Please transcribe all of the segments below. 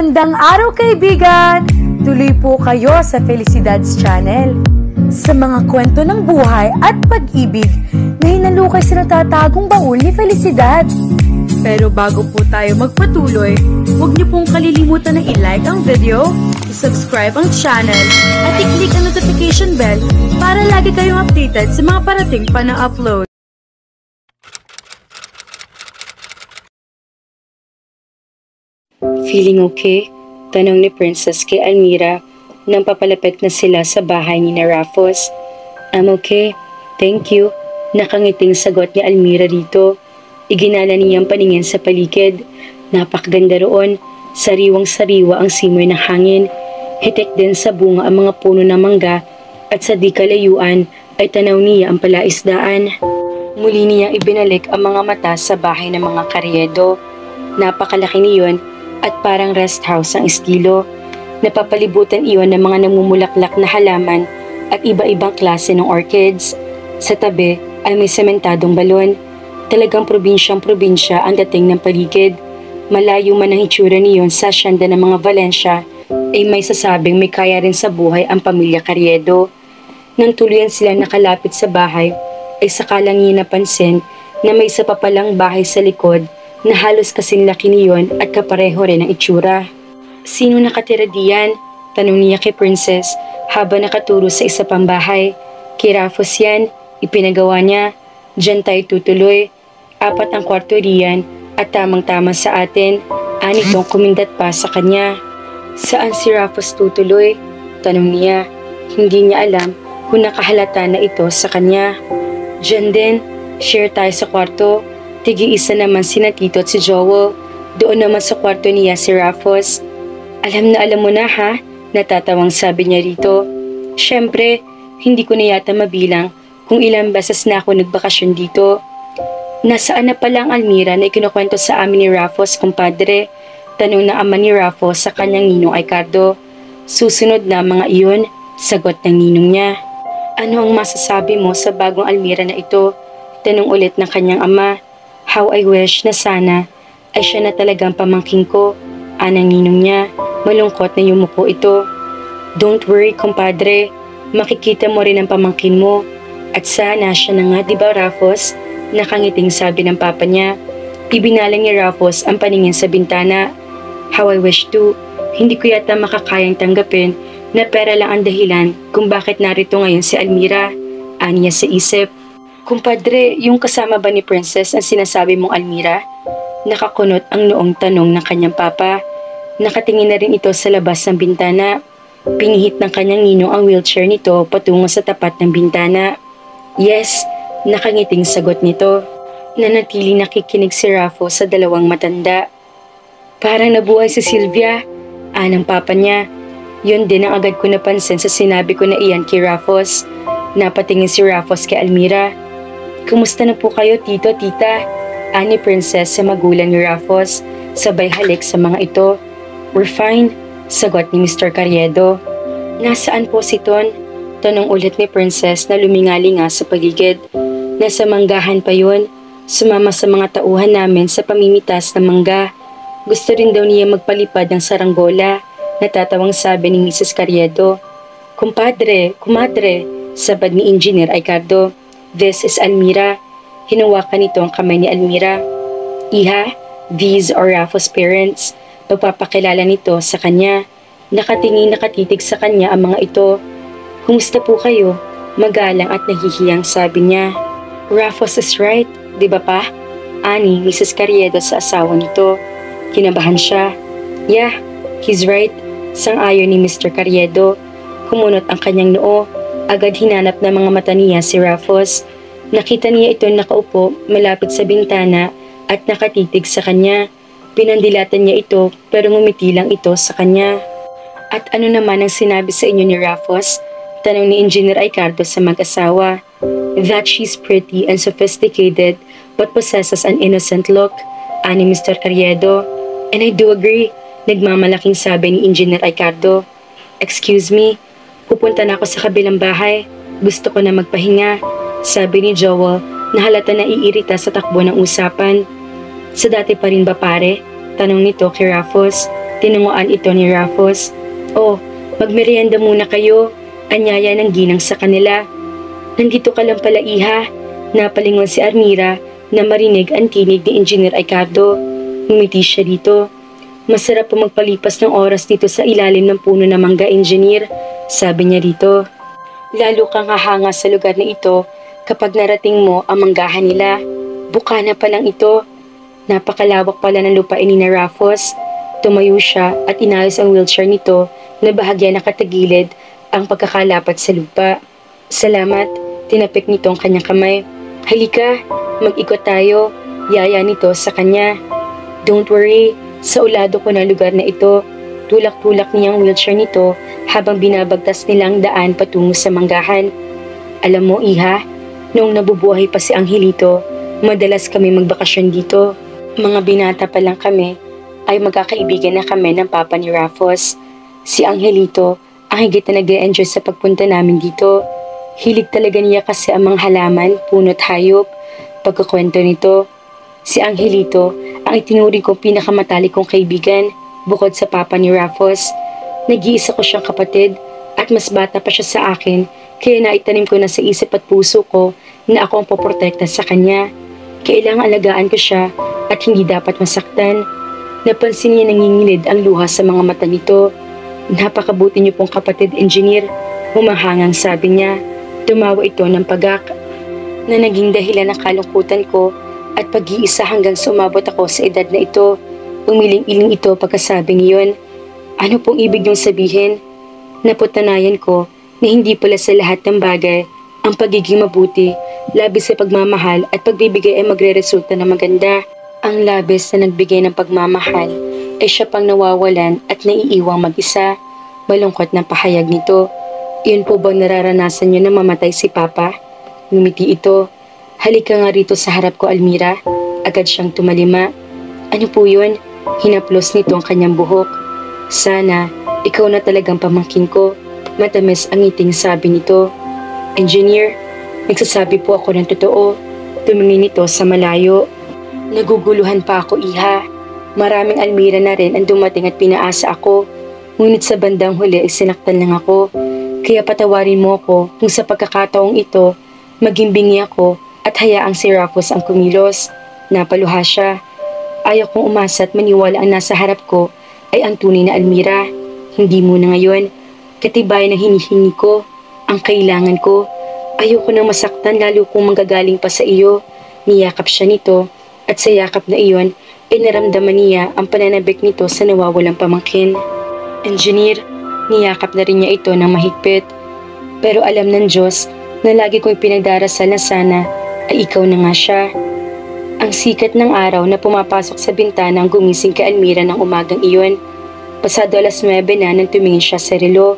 Magandang araw kaibigan! Tuloy po kayo sa Felicidad's Channel. Sa mga kwento ng buhay at pag-ibig na hinalukay sa natatagong baul ni Felicidad. Pero bago po tayo magpatuloy, huwag niyo pong kalilimutan na i-like ang video, i-subscribe ang channel, at i-click ang notification bell para lagi kayong updated sa mga parating pa na upload. Feeling okay? Tanong ni Princess kay Almira nang papalapit na sila sa bahay ni Raffos. I'm okay, thank you. Nakangiting sagot ni Almira dito. Iginala niyang paningin sa paligid. Napakaganda roon. Sariwang-sariwa ang simoy ng hangin. Hitik din sa bunga ang mga puno ng mangga at sa di kalayuan ay tanaw niya ang palaisdaan. Muli niyang ibinalik ang mga mata sa bahay ng mga Carriedo. Napakalaki niyon at parang rest house ang estilo. Napapalibutan iyon ng mga namumulaklak na halaman at iba-ibang klase ng orchids. Sa tabi ay may sementadong balon. Talagang probinsyang-probinsya ang dating ng paligid. Malayo man ang itsura niyon sa asyenda ng mga Valencia, ay may sasabing may kaya rin sa buhay ang pamilya Carriedo. Nang tuluyan sila nakalapit sa bahay, ay saka lang niya napansin na may isa pa palang bahay sa likod na halos kasing laki niyon at kapareho rin ang itsura. Sino nakatira diyan? Tanong niya kay Princess habang nakaturo sa isa pang bahay. Kay Raffos yan, ipinagawa niya. Diyan tayo tutuloy. 4 ang kwarto riyan at tamang-tama sa atin. 6 kung kumindat pa sa kanya. Saan si Raffos tutuloy? Tanong niya. Hindi niya alam kung nakahalata na ito sa kanya. Diyan din, share tayo sa kwarto. Tigi-isa naman sina Tito at si Joel. Doon naman sa kwarto niya si Raffos. Alam na alam mo na ha, natatawang sabi niya rito. Siyempre, hindi ko na yata mabilang kung ilang beses na ako nagbakasyon dito. Nasaan na pala ang Almira na ikinukwento sa amin ni Raffos, kumpadre? Tanong na ama ni Raffos sa kanyang ninong Ricardo. Susunod na mga iyon, sagot ng ninong niya. Ano ang masasabi mo sa bagong Almira na ito? Tanong ulit ng kanyang ama. How I wish na sana ay siya na talagang pamangking ko. Anang ninong niya, malungkot na yumuko ito. Don't worry, kumpadre. Makikita mo rin ang pamangkin mo. At sana siya na nga, diba Raffos? Nakangiting sabi ng papa niya. Ibinalang ni Raffos ang paningin sa bintana. How I wish to. Hindi ko yata makakayang tanggapin na pera lang ang dahilan kung bakit narito ngayon si Almira. Aniya sa isip. Kumpadre, yung kasama ba ni Princess ang sinasabi mong Almira? Nakakunot ang noong tanong ng kanyang papa. Nakatingin na rin ito sa labas ng bintana. Pinihit ng kanyang ninong ang wheelchair nito patungo sa tapat ng bintana. Yes, nakangiting sagot nito. Nanatili nakikinig si Raffos sa dalawang matanda. Parang nabuhay si Sylvia, anang papa niya. Yun din ang agad ko napansin sa sinabi ko na iyan kay Raffos. Napatingin si Raffos kay Almira. Kumusta na po kayo, tito, tita? Ani Princess sa magulang ni Raffos, sabay halik sa mga ito. We're fine, sagot ni Mr. Carriedo. Nasaan po si Ton? Tanong ulit ni Princess na lumingali nga sa paligid. Nasa manggahan pa yun. Sumama sa mga tauhan namin sa pamimitas ng mangga. Gusto rin daw niya magpalipad ng saranggola. Natatawang sabi ni Mrs. Carriedo. Kumpadre, kumadre, sabad ni Engineer Ricardo. This is Almira. Hinawakan nito ang kamay ni Almira. Iha, these are Raffos' parents. Pagpapakilala nito sa kanya. Nakatingin nakatitig sa kanya ang mga ito. Kumusta po kayo? Magalang at nahihiyang sabi niya. Raffos is right, di ba pa? Ani, Mrs. Carriedo sa asawa nito. Kinabahan siya. Yeah, he's right. Sang-ayon ni Mr. Carriedo. Kumunot ang kanyang noo. Agad hinanap ng mga mata niya si Raffos. Nakita niya ito nakaupo malapit sa bintana at nakatitig sa kanya. Pinandilatan niya ito pero ngumiti lang ito sa kanya. At ano naman ang sinabi sa inyo ni Raffos? Tanong ni Engineer Ricardo sa mag-asawa. That she's pretty and sophisticated but possesses an innocent look, ani Mr. Carriedo. And I do agree, nagmamalaking sabi ni Engineer Ricardo. Excuse me, pupunta na ako sa kabilang bahay. Gusto ko na magpahinga, sabi ni Joel na halata na iirita sa takbo ng usapan. Sa dati pa rin ba pare? Tanong nito kay Raffos. Tinunguan ito ni Raffles. Oh, magmerienda muna kayo. Anyaya ng ginang sa kanila. Nandito ka lang pala, iha. Napalingon si Almira na marinig ang tinig ni Engineer Ricardo. Ngumiti siya dito. Masarap po magpalipas ng oras dito sa ilalim ng puno ng mangga, Engineer. Sabi niya dito. Lalo kang hahanga sa lugar na ito kapag narating mo ang manggahan nila. Bukana pa lang ito. Napakalawak pala ng lupain ni Raffles. Tumayo siya at inayos ang wheelchair nito na bahagya nakatagilid ang pagkakalapat sa lupa. Salamat, tinapik nito ang kanyang kamay. Halika, mag-ikot tayo, yaya nito sa kanya. Don't worry, sa ulado ko na lugar na ito. Tulak-tulak niya ang wheelchair nito habang binabagtas nilang daan patungo sa manggahan. Alam mo, iha, noong nabubuhay pa si Angelito, madalas kami magbakasyon dito. Mga binata pa lang kami, ay magkakaibigan na kami ng papa ni Raffles. Si Angelito ang higit na nag-e-enjoy sa pagpunta namin dito. Hilig talaga niya kasi ang mga halaman, puno't hayop. Pagkakwento nito, si Angelito ang itinuring kong pinakamatalik kong kaibigan bukod sa papa ni Raffles. Nag-iisa ko siyang kapatid at mas bata pa siya sa akin kaya naitanim ko na sa isip at puso ko na ako ang poprotekta sa kanya. Kailangang alagaan ko siya at hindi dapat masaktan. Napansin niya nangingilid ang luha sa mga mata nito. Napakabuti niyo pong kapatid, Engineer. Humahangang sabi niya. Tumawa ito ng pagak na naging dahilan ng kalungkutan ko at pag-iisa hanggang sumabot ako sa edad na ito. Umiling-iling ito pagkasabing iyon. Ano pong ibig niyong sabihin? Naputanayan ko na hindi pala sa lahat ng bagay ang pagiging mabuti, labis sa pagmamahal at pagbibigay ay magre-resulta na maganda. Ang labis na nagbigay ng pagmamahal ay siya pang nawawalan at naiiwang mag-isa. Malungkot na pahayag nito. Iyon po bang nararanasan niyo na mamatay si Papa? Ngumiti ito. Halika nga rito sa harap ko, Almira. Agad siyang tumalima. Ano po yun? Hinaplos nito ang kanyang buhok. Sana, ikaw na talagang pamangkin ko. Matamis ang ngiting sabi nito. Engineer, nagsasabi po ako ng totoo. Tumingin ito sa malayo. Naguguluhan pa ako, iha. Maraming Almira na rin ang dumating at pinaasa ako. Ngunit sa bandang huli ay sinaktan lang ako. Kaya patawarin mo ko kung sa pagkakataong ito, maging bingi ako at hayaang si Raffles ang kumilos. Napaluha siya. Ayaw kong umasa at maniwala ang nasa harap ko ay ang tunay na Almira. Hindi muna ngayon. Katibayan ang hinihingi ko, ang kailangan ko. Ayoko nang masaktan lalo kung manggagaling pa sa iyo. Niyakap siya nito at sa yakap na iyon, naramdaman niya ang pananabik nito sa nawawalang pamangkin. Engineer, niyakap na rin niya ito ng mahigpit. Pero alam ng Diyos na lagi kong pinagdarasal na sana ay ikaw na nga siya. Ang sikat ng araw na pumapasok sa bintana ang gumising kay Almira ng umagang iyon. Pasado 9:00 na nang tumingin siya sa relo.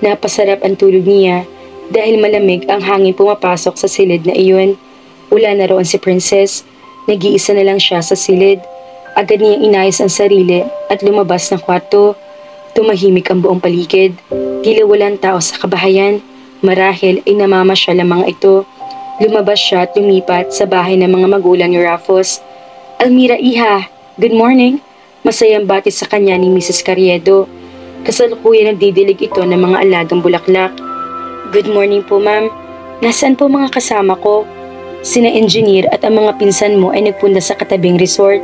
Napasarap ang tulog niya dahil malamig ang hangin pumapasok sa silid na iyon. Wala na roon si Princess. Nag-iisa na lang siya sa silid. Agad niyang inayos ang sarili at lumabas ng kwarto. Tumahimik ang buong paligid. Tila walang tao sa kabahayan. Marahil ay namamasyal ang mga ito. Lumabas siya at lumipat sa bahay ng mga magulang ni Raffles. Almira, iha, good morning. Masayang bati sa kanya ni Mrs. Carriedo. Kasalukuyan nagdidilig ito ng mga alagang bulaklak. Good morning po, ma'am. Nasaan po mga kasama ko? Sina Engineer at ang mga pinsan mo ay nagpunta sa katabing resort.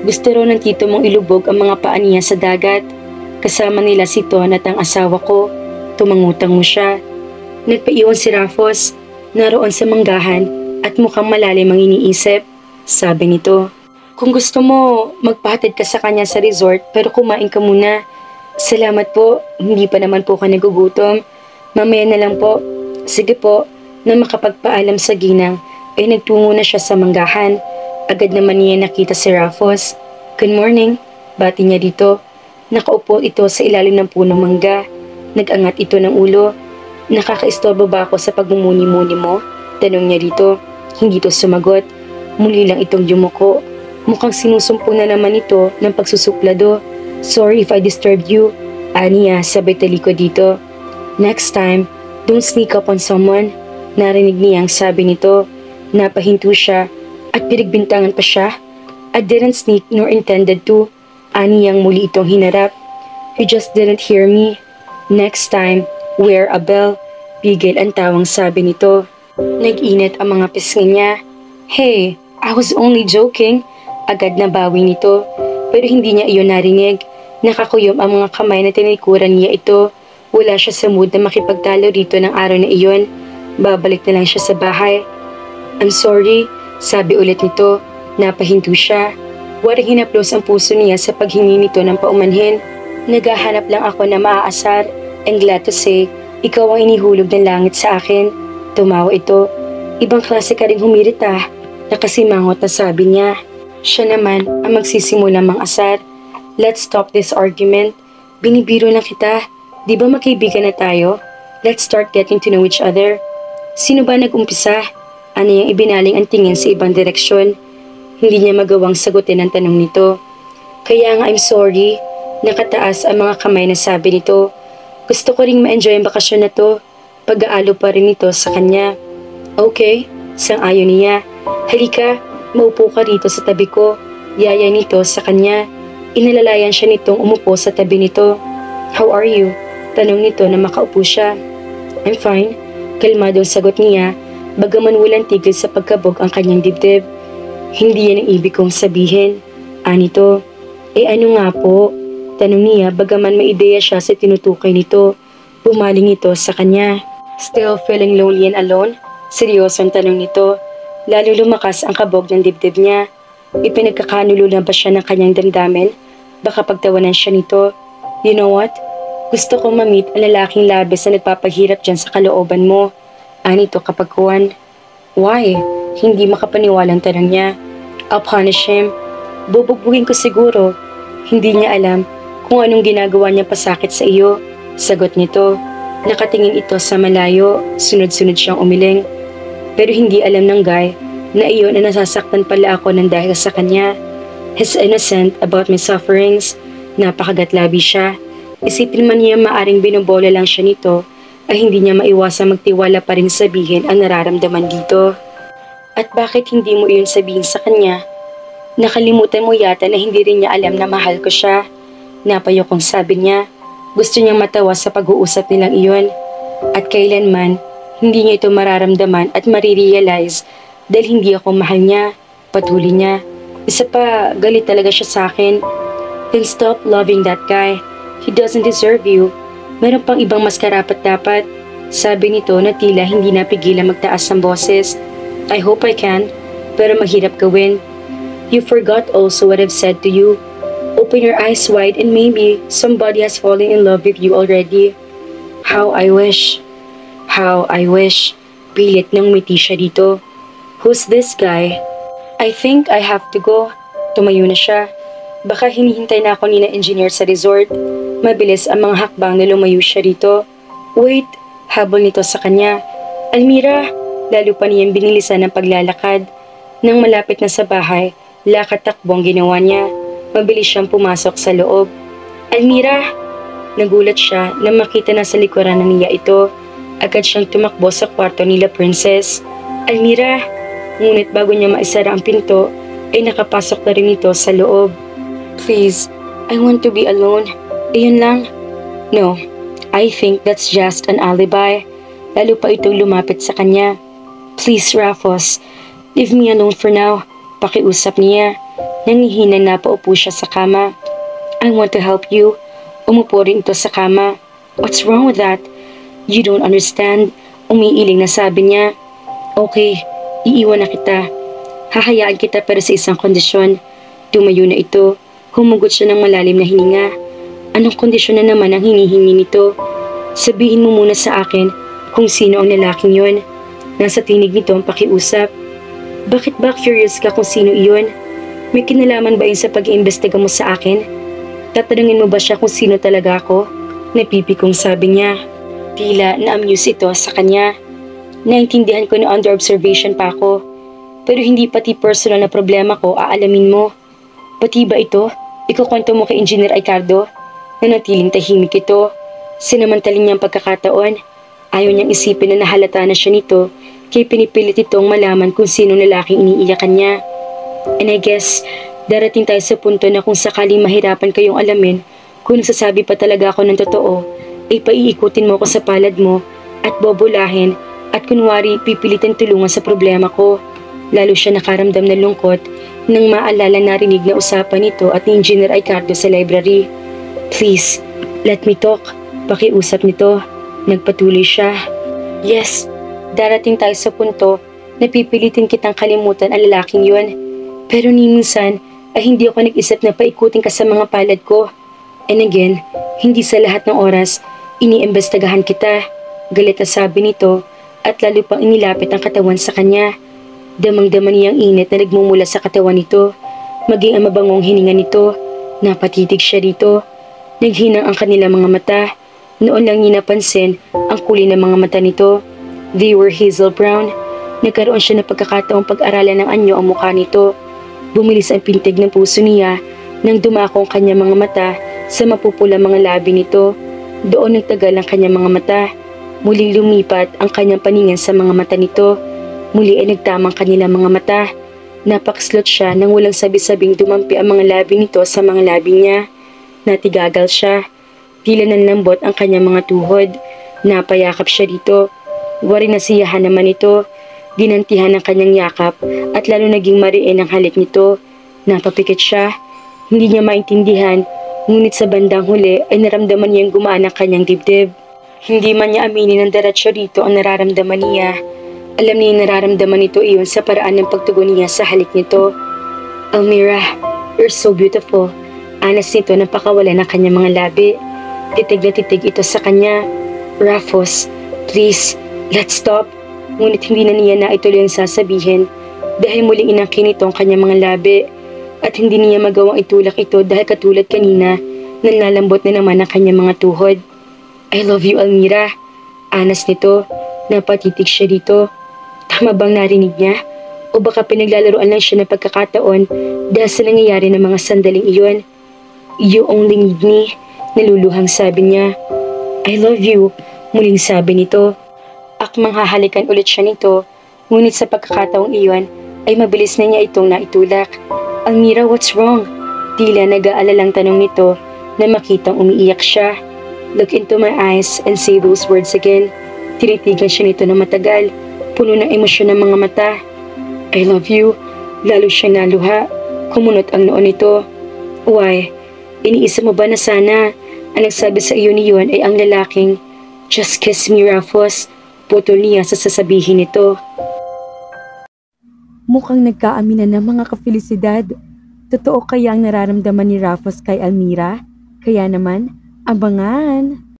Gusto raw ng tito mong ilubog ang mga paa niya sa dagat. Kasama nila si Ton at ang asawa ko. Tumangutang mo siya. Nagpaiwan si Raffles. Naroon sa manggahan at mukhang malalim ang iniisip. Sabi nito. Kung gusto mo, magpahatid ka sa kanya sa resort pero kumain ka muna. Salamat po. Hindi pa naman po ka nagugutom. Mamaya na lang po. Sige po. Na makapagpaalam sa ginang ay nagtungo na siya sa manggahan. Agad naman niya nakita si Raffles. Good morning. Bati niya dito. Nakaupo ito sa ilalim ng punong mangga. Nag-angat ito ng ulo. Nakakaistorbo ba ako sa pagmumuni-muni mo? Tanong niya dito. Hindi ito sumagot. Muli lang itong yumuko. Mukhang sinusumpo na naman ito ng pagsusuplado. Sorry if I disturbed you. Aniya, sabay taliko dito. Next time, don't sneak up on someone. Narinig niyang sabi nito. Napahinto siya at pinagbintangan pa siya. I didn't sneak nor intended to. Ani niyang muli itong hinarap. "You just didn't hear me. Next time, wear a bell." Pigil ang tawang sabi nito. Nag-init ang mga pisngi niya. "Hey, I was only joking." Agad na bawi nito. Pero hindi niya iyon narinig. Nakakuyom ang mga kamay na tinikuran niya ito. Wala siya sa mood na makipagtalo rito ng araw na iyon. Babalik na lang siya sa bahay. "I'm sorry," sabi ulit nito. Napahinto siya. Waring hinaplos ang puso niya sa paghingi nito ng paumanhin. "Naghahanap lang ako na maaasar. And glad to say, ikaw ang inihulog ng langit sa akin." Tumawa ito. "Ibang klase ka rin humirit ah." Nakasimangot na sabi niya. Siya naman ang magsisimulang mang-asar. "Let's stop this argument. Binibiro lang kita. Di ba magkaibigan na tayo? Let's start getting to know each other." Sino ba nag-umpisa? Ano yung ibinaling ang tingin sa ibang direksyon? Hindi niya magawang sagutin ang tanong nito. "Kaya nga I'm sorry." Nakataas ang mga kamay na sabi nito. "Gusto ko ring ma-enjoy ang bakasyon na to." Pag-aalo pa rin ito sa kanya. "Okay," sang-ayon niya. "Halika, maupo ka rito sa tabi ko." Yaya nito sa kanya. Inalalayan siya nitong umupo sa tabi nito. "How are you?" Tanong nito na makaupo siya. "I'm fine." Kalmadong sagot niya, bagaman walang tigil sa pagkabog ang kanyang dibdib. "Hindi yan ang ibig kong sabihin." Anito. Ano nga po?" Tanong niya bagaman may ideya siya sa tinutukoy nito. Bumaling ito sa kanya. "Still feeling lonely and alone?" Seryosong tanong nito. Lalo lumakas ang kabog ng dibdib niya. Ipinagkakanulo na ba siya ng kanyang damdamin? Baka pagtawanan siya nito. "You know what? Gusto kong ma-meet ang lalaking labis na nagpapaghirap dyan sa kalooban mo." Anito kapag kuwan. "Why?" Hindi makapaniwalang tanong niya. "I'll punish him. Bubugbugin ko siguro." Hindi niya alam kung anong ginagawa niya pasakit sa iyo. Sagot nito. Nakatingin ito sa malayo, sunod-sunod siyang umiling. Pero hindi alam ng guy na iyon na nasasaktan pala ako ng dahil sa kanya. He's innocent about my sufferings. Napakagatlabi siya. Isipin man niya maaring binobola lang siya nito, ay hindi niya maiwasang magtiwala pa rin sabihin ang nararamdaman dito. "At bakit hindi mo iyon sabihin sa kanya? Nakalimutan mo yata na hindi rin niya alam na mahal ko siya." Napayokong sabi niya. Gusto niyang matawa sa pag-uusap nilang iyon. At kailanman, hindi niya ito mararamdaman at marirealize dahil hindi ako mahal niya. Patuloy niya. Isa pa, galit talaga siya sa akin. "Then stop loving that guy. He doesn't deserve you. Meron pang ibang mas karapat-dapat." Sabi nito na tila hindi napigilan magtaas ng boses. "I hope I can, pero mahirap gawin. You forgot also what I've said to you. Open your eyes wide and maybe somebody has fallen in love with you already." How I wish. How I wish. Pilit nang ngumiti siya dito. "Who's this guy?" "I think I have to go." Tumayo na siya. Baka hinihintay na ako ni na engineer sa resort. Mabilis ang mga hakbang na lumayo siya rito. "Wait," habol nito sa kanya. "Almira." Lalo pa niyang binilisan ang paglalakad. Nang malapit na sa bahay, lakad-takbo ang ginawa niya. Mabilis siyang pumasok sa loob. "Almira!" Nagulat siya nang makita na sa likuran ng niya ito. Agad siyang tumakbo sa kwarto nila Princess. "Almira!" Ngunit bago niya maisara ang pinto, ay nakapasok na rin ito sa loob. "Please, I want to be alone. Ayun lang." "No, I think that's just an alibi." Lalo pa itong lumapit sa kanya. "Please, Rafos, leave me alone for now." Pakiusap niya. Nangihinang napaupo siya sa kama. "I want to help you." Umupo rin ito sa kama. "What's wrong with that?" "You don't understand." Umiiling na sabi niya. "Okay, iiwan na kita. Hahayaan kita pero sa isang kondisyon." Tumayo na ito. Humugot siya ng malalim na hininga. "Anong kondisyon na naman ang hinihingi nito?" "Sabihin mo muna sa akin kung sino ang lalaking yon." Nasa tinig nito ang pakiusap. "Bakit ba curious ka kung sino iyon? May kinalaman ba yun sa pag-iimbestiga mo sa akin? Tatanungin mo ba siya kung sino talaga ako?" Napipikong sabi niya. Tila na-amuse ito sa kanya. "Naintindihan ko na under observation pa ako. Pero hindi pati personal na problema ko aalamin mo. Pati ba ito? Ikukwento mo kay Engineer Ricardo?" Nanatiling tahimik ito. Sinamantalin niyang pagkakataon. Ayaw niyang isipin na nahalata na siya nito, kaya pinipilit itong malaman kung sino lalaking iniiyakan niya. "And I guess Darating tayo sa punto na kung sakaling mahirapan kayong alamin kung nagsasabi pa talaga ako ng totoo, ay paiikutin mo ako sa palad mo at bobolahin at kunwari pipilitin tulungan sa problema ko. Lalo siya nakaramdam ng lungkot nang maalala narinig na usapan nito at ni Engineer Ricardo sa library. Please, let me talk. Pakiusap nito. Nagpatuloy siya. Yes, darating tayo sa punto na pipilitin kitang kalimutan ang lalaking yun. Pero ni minsan ay hindi ako nag-isip na paikutin ka sa mga palad ko. And again, hindi sa lahat ng oras iniimbestagahan kita. Galit na sabi nito at lalo pang inilapit ang katawan sa kanya. Damang-dama niyang init na nagmumula sa katawan nito. Maging ang mabangong hininga nito. Napatitig siya dito. Naghinang ang kanilang mga mata. Noon lang niya napansin ang kulay ng mga mata nito. They were hazel brown. Nagkaroon siya ng pagkakataong pag-aralan ng anyo ang mukha nito. Bumilis ang pintig ng puso niya nang dumako ang kanyang mga mata sa mapupula mga labi nito. Doon nagtagal ang kanyang mga mata. Muling lumipat ang kanyang paningin sa mga mata nito. Muli ay nagtamang kanilang mga mata. Napakslot siya nang walang sabi-sabing dumampi ang mga labi nito sa mga labi niya. Natigagal siya. Tila nanlambot ang kanyang mga tuhod. Napayakap siya dito. Wari nasiyahan naman ito. Ginantihan ang kanyang yakap at lalo naging mariin ang halik nito. Napapikit siya. Hindi niya maintindihan, ngunit sa bandang huli ay naramdaman niyang gumaan ang kanyang dibdib. Hindi man niya aminin ng diretsyo rito ang nararamdaman niya. Alam niya nararamdaman nito iyon sa paraan ng pagtugon niya sa halik nito. Almira, you're so beautiful. Anas nito nang pakawala ng kanyang mga labi. Titig na titig ito sa kanya. Rufus, please, let's stop. Ngunit hindi na niya naituloy ang sasabihin dahil muling inangkin ito ang kanyang mga labi at hindi niya magawang itulak ito dahil katulad kanina nanlalambot na naman ang kanyang mga tuhod. I love you, Almira. Anas nito. Napatitig siya dito. Tama bang narinig niya? O baka pinaglalaroan lang siya ng pagkakataon dahil sa nangyayari ng mga sandaling iyon? You only need me, naluluhang sabi niya. I love you, muling sabi nito. Akmang hahalikan ulit siya nito, ngunit sa pagkakataong iyon ay mabilis na niya itong naitulak. Almira, what's wrong? Tila nag-aalalang tanong nito na makitang umiiyak siya. Look into my eyes and say those words again. Tinitigan siya nito na matagal, puno ng emosyon ng mga mata. I love you. Lalo siya naluha. Kumunot ang noon nito. Why? Iniisip mo ba na sana ang nagsabi sa iyo niyon ay ang lalaking, just kiss me, Rufus? Putol niya sa sasabihin nito. Mukhang nagkaaminan ng mga kafelisidad. Totoo kaya ang nararamdaman ni Rufus kay Almira? Kaya naman, abangan!